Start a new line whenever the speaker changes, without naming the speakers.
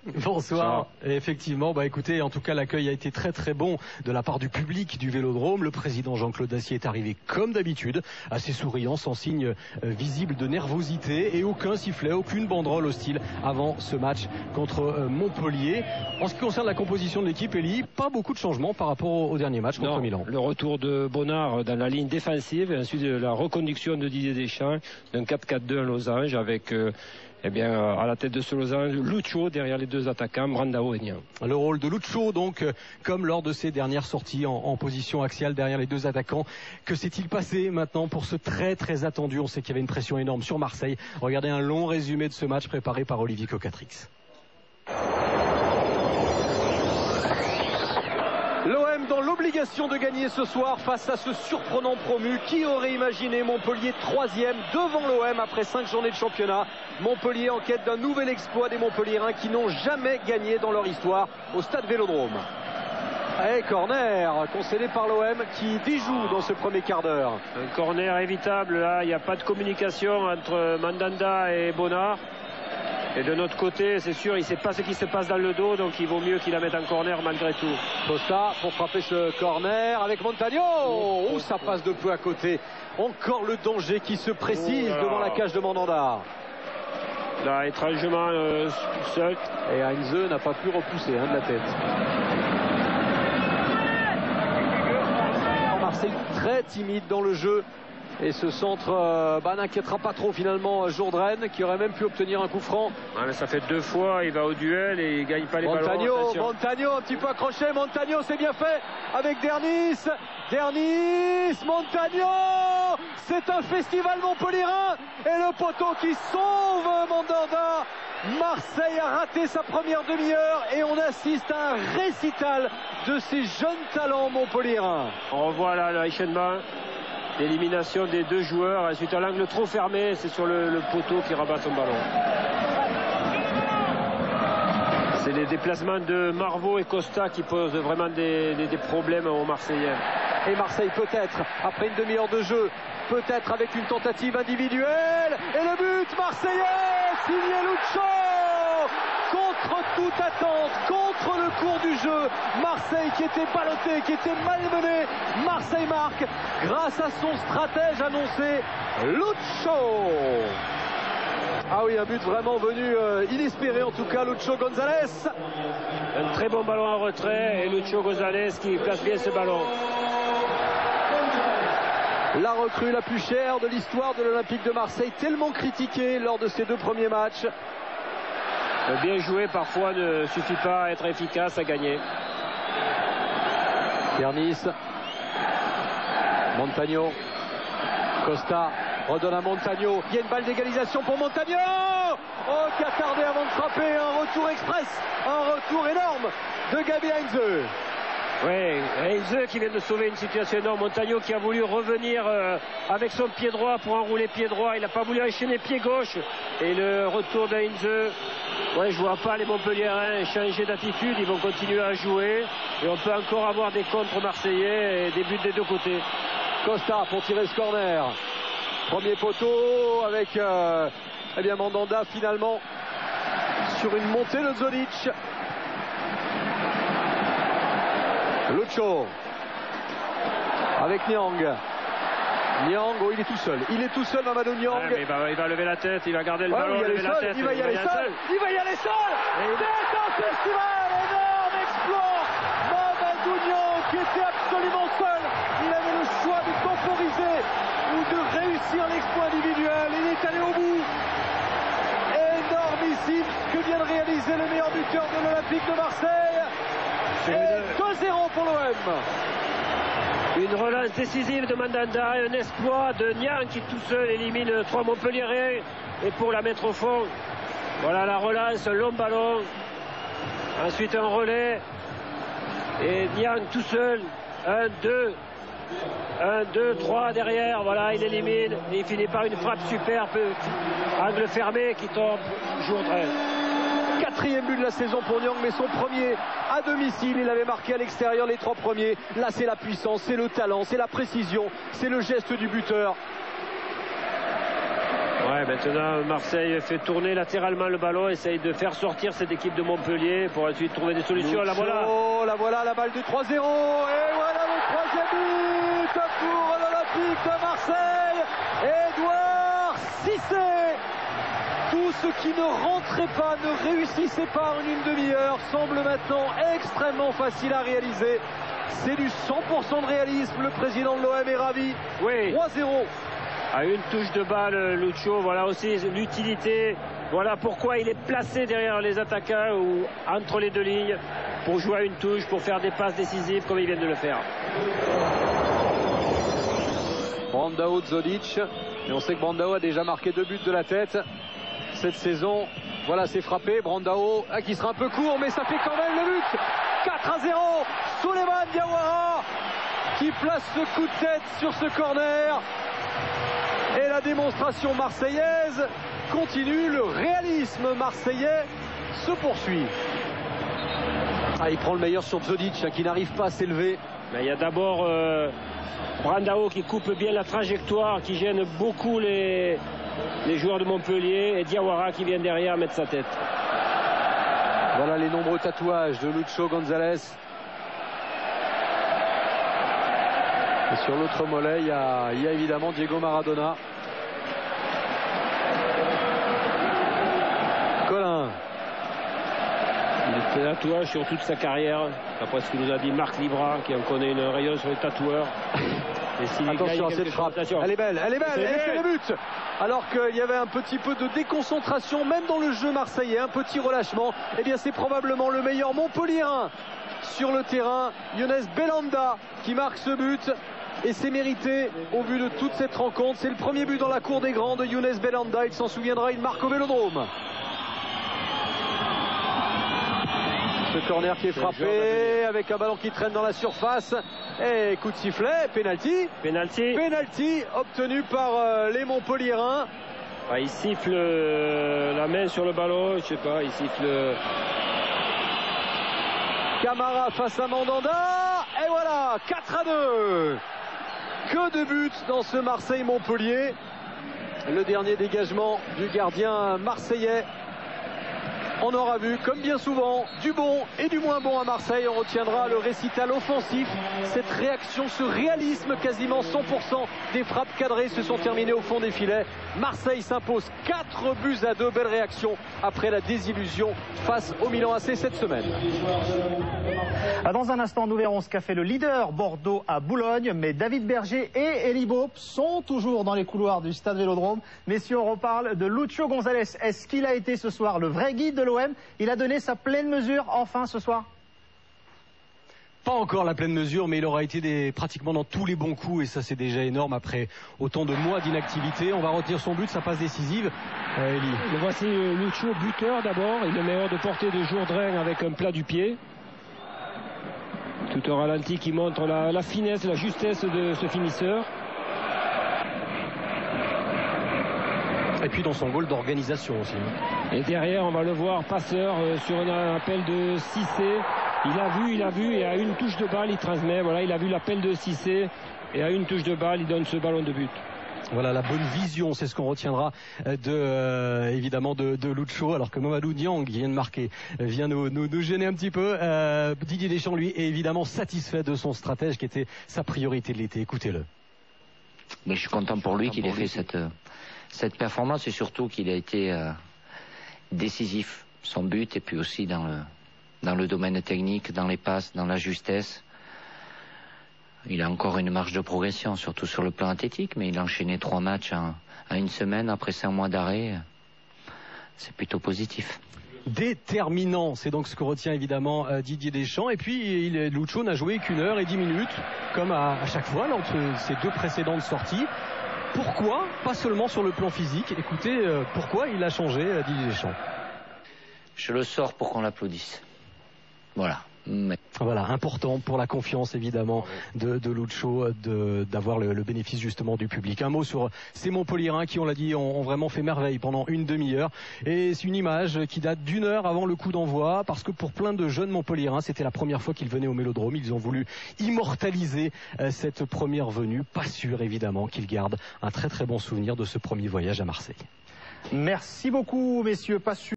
Bonsoir. Et effectivement, écoutez, en tout cas, l'accueil a été très très bon de la part du public du Vélodrome. Le président Jean-Claude Dacier est arrivé comme d'habitude, assez souriant, sans signe visible de nervosité et aucun sifflet, aucune banderole hostile avant ce match contre Montpellier. En ce qui concerne la composition de l'équipe, Elie, pas beaucoup de changements par rapport au dernier match contre Milan.
Le retour de Bonnard dans la ligne défensive et ensuite la reconduction de Didier Deschamps d'un 4-4-2 à losange avec à la tête de ce losange, Lucho derrière les deux attaquants, Brandao et Niang.
Le rôle de Lucho, donc, comme lors de ses dernières sorties en position axiale derrière les deux attaquants. Que s'est-il passé maintenant pour ce très très attendu? On sait qu'il y avait une pression énorme sur Marseille. Regardez un long résumé de ce match préparé par Olivier Cocatrix. L'OM dans l'obligation de gagner ce soir face à ce surprenant promu. Qui aurait imaginé Montpellier 3e devant l'OM après 5 journées de championnat? Montpellier en quête d'un nouvel exploit des Montpelliérains qui n'ont jamais gagné dans leur histoire au stade Vélodrome. Et corner concédé par l'OM qui déjoue dans ce premier quart d'heure.
Un corner évitable, là il n'y a pas de communication entre Mandanda et Bonnard. Et de notre côté, c'est sûr, il ne sait pas ce qui se passe dans le dos, donc il vaut mieux qu'il la mette en corner malgré tout.
Costa pour frapper ce corner avec Montagno. Oh, ça passe de peu à côté. Encore le danger qui se précise devant la cage de Mandanda.
Là, étrangement, seul.
Et Heinze n'a pas pu repousser de la tête. Marseille très timide dans le jeu. Et ce centre n'inquiétera pas trop finalement Jourdain qui aurait même pu obtenir un coup franc.
Ouais, mais ça fait 2 fois, il va au duel et il ne gagne pas les ballons.
Montagno un petit peu accroché, Montagno c'est bien fait avec Dernis, Montagno, c'est un festival montpelliérain et le poteau qui sauve Mandanda. Marseille a raté sa première demi-heure et on assiste à un récital de ces jeunes talents montpelliérains.
On revoit là l'enchaînement. L'élimination des 2 joueurs, ensuite à l'angle trop fermé, c'est sur le poteau qui rabat son ballon. C'est les déplacements de Marveau et Costa qui posent vraiment des problèmes aux Marseillais.
Et Marseille peut-être, après une demi-heure de jeu, peut-être avec une tentative individuelle, et le but marseillais, signé Lucho. Contre toute attente, contre le cours du jeu, Marseille qui était ballotté, qui était malmené, Marseille marque grâce à son stratège annoncé, Lucho. Ah oui, un but vraiment venu inespéré en tout cas, Lucho González.
Un très bon ballon en retrait et Lucho González qui place bien ce ballon.
La recrue la plus chère de l'histoire de l'Olympique de Marseille, tellement critiquée lors de ses 2 premiers matchs.
Bien joué parfois ne suffit pas à être efficace à gagner.
Dernis, Montagno, Costa redonne à Montagno. Il y a une balle d'égalisation pour Montagno. Oh, qui a tardé avant de frapper. Un retour express, un retour énorme de Gabi Heinze.
Oui, Heinze qui vient de sauver une situation énorme. Montagno qui a voulu revenir avec son pied droit pour enrouler pied droit. Il n'a pas voulu enchaîner pied gauche. Et le retour d'Heinze. Ouais, je ne vois pas les Montpelliérains changer d'attitude. Ils vont continuer à jouer. Et on peut encore avoir des contres marseillais et des buts des 2 côtés.
Costa pour tirer ce corner. Premier poteau avec Mandanda finalement sur une montée de Zonic. Lucho avec Niang. Oh, il est tout seul. Il est tout seul, Mamadou Niang.
Ouais, il va lever la tête, il va garder le ballon.
Il va y aller seul. C'est un festival, énorme exploit. Mamadou Niang qui était absolument seul. Il avait le choix de temporiser ou de réussir l'exploit individuel. Il est allé au bout. Énormissime ce que vient de réaliser le meilleur buteur de l'Olympique de Marseille. Et 2-0 pour l'OM.
Une relance décisive de Mandanda et un exploit de Niang qui tout seul élimine 3 Montpelliérains. Et pour la mettre au fond, voilà la relance, un long ballon. Ensuite un relais. Et Niang tout seul. 1, 2, 3 derrière. Voilà, il élimine. Et il finit par une frappe superbe. Angle fermé qui tombe. Jourdain.
4e but de la saison pour Niang, mais son premier à domicile. Il avait marqué à l'extérieur les 3 premiers. Là, c'est la puissance, c'est le talent, c'est la précision, c'est le geste du buteur.
Ouais, maintenant Marseille fait tourner latéralement le ballon, essaye de faire sortir cette équipe de Montpellier pour ensuite trouver des solutions. La
voilà la balle du 3-0 et voilà le troisième but pour l'Olympique de Marseille. Édouard Cissé. Tout ce qui ne rentrait pas, ne réussissait pas en une demi-heure semble maintenant extrêmement facile à réaliser. C'est du 100% de réalisme. Le président de l'OM est ravi.
Oui.
3-0.
À une touche de balle, Lucho, voilà aussi l'utilité. Voilà pourquoi il est placé derrière les attaquants ou entre les deux lignes pour jouer à une touche, pour faire des passes décisives comme il vient de le faire.
Brandao Zodic. Et on sait que Brandao a déjà marqué 2 buts de la tête cette saison. Voilà, c'est frappé. Brandao qui sera un peu court, mais ça fait quand même le but. 4-0. Souleymane Diawara qui place ce coup de tête sur ce corner. Et la démonstration marseillaise continue, le réalisme marseillais se poursuit. Il prend le meilleur sur Zodic qui n'arrive pas à s'élever.
Mais il y a d'abord Brandao qui coupe bien la trajectoire, qui gêne beaucoup les joueurs de Montpellier, et Diawara qui vient derrière mettre sa tête.
Voilà les nombreux tatouages de Lucho González. Et sur l'autre mollet, il y a évidemment Diego Maradona. Colin.
Il fait tatouage sur toute sa carrière, d'après ce que nous a dit Marc Libra, qui en connaît une rayon sur les tatoueurs.
Attention à cette frappe, elle est belle, et c'est le but. Alors qu'il y avait un petit peu de déconcentration, même dans le jeu marseillais, un petit relâchement. Eh bien c'est probablement le meilleur Montpellierin sur le terrain, Younes Belhanda, qui marque ce but. Et c'est mérité au vu de toute cette rencontre. C'est le premier but dans la cour des grands de Younes Belhanda. Il s'en souviendra, il marque au Vélodrome. Ce corner qui est frappé avec un ballon qui traîne dans la surface. Et coup de sifflet, penalty obtenu par les Montpelliérains.
Il siffle la main sur le ballon, je sais pas, il siffle.
Camara face à Mandanda. Et voilà, 4-2. Que de buts dans ce Marseille-Montpellier. Le dernier dégagement du gardien marseillais. On aura vu, comme bien souvent, du bon et du moins bon à Marseille. On retiendra le récital offensif. Cette réaction, ce réalisme, quasiment 100% des frappes cadrées se sont terminées au fond des filets. Marseille s'impose 4-2. Belle réaction après la désillusion face au Milan AC cette semaine.
Dans un instant, nous verrons ce qu'a fait le leader Bordeaux à Boulogne. Mais David Berger et Elie Baup sont toujours dans les couloirs du stade Vélodrome. Messieurs, on reparle de Lucho González. Est-ce qu'il a été ce soir le vrai guide de l'OM? Il a donné sa pleine mesure enfin ce soir?
Pas encore la pleine mesure, mais il aura été pratiquement dans tous les bons coups, et ça c'est déjà énorme après autant de mois d'inactivité. On va retenir son but, sa passe décisive. Elie.
Le voici, Lucho, buteur d'abord. Il le met hors de portée de Jourdain avec un plat du pied. Tout un ralenti qui montre la finesse, la justesse de ce finisseur.
Et puis dans son goal d'organisation aussi.
Et derrière, on va le voir passeur sur un appel de Cissé. Il a vu et à une touche de balle, il transmet. Voilà, il a vu l'appel de Cissé et à une touche de balle, il donne ce ballon de but.
Voilà la bonne vision, c'est ce qu'on retiendra évidemment de Lucho, alors que Mamadou Niang, qui vient de marquer, vient nous gêner un petit peu. Didier Deschamps, lui, est évidemment satisfait de son stratège qui était sa priorité de l'été. Écoutez-le.
Mais je suis content pour lui qu'il ait fait cette performance, et surtout qu'il a été décisif, son but, et puis aussi dans le domaine technique, dans les passes, dans la justesse. Il a encore une marge de progression, surtout sur le plan athlétique, mais il a enchaîné 3 matchs en une semaine après 5 mois d'arrêt. C'est plutôt positif.
Déterminant, c'est donc ce que retient évidemment Didier Deschamps. Et puis Lucho n'a joué qu'1 heure et 10 minutes, comme à chaque fois lors de ses 2 précédentes sorties. Pourquoi? Pas seulement sur le plan physique. Écoutez, pourquoi il a changé, Didier Deschamps?
Je le sors pour qu'on l'applaudisse. Voilà.
Voilà, important pour la confiance évidemment de Lucho d'avoir le bénéfice justement du public. Un mot sur ces Montpelliérains qui, on l'a dit, ont vraiment fait merveille pendant une demi-heure. Et c'est une image qui date d'1 heure avant le coup d'envoi, parce que pour plein de jeunes Montpelliérains, c'était la première fois qu'ils venaient au Vélodrome. Ils ont voulu immortaliser cette première venue. Pas sûr évidemment qu'ils gardent un très très bon souvenir de ce premier voyage à Marseille.
Merci beaucoup, messieurs. Pas sûr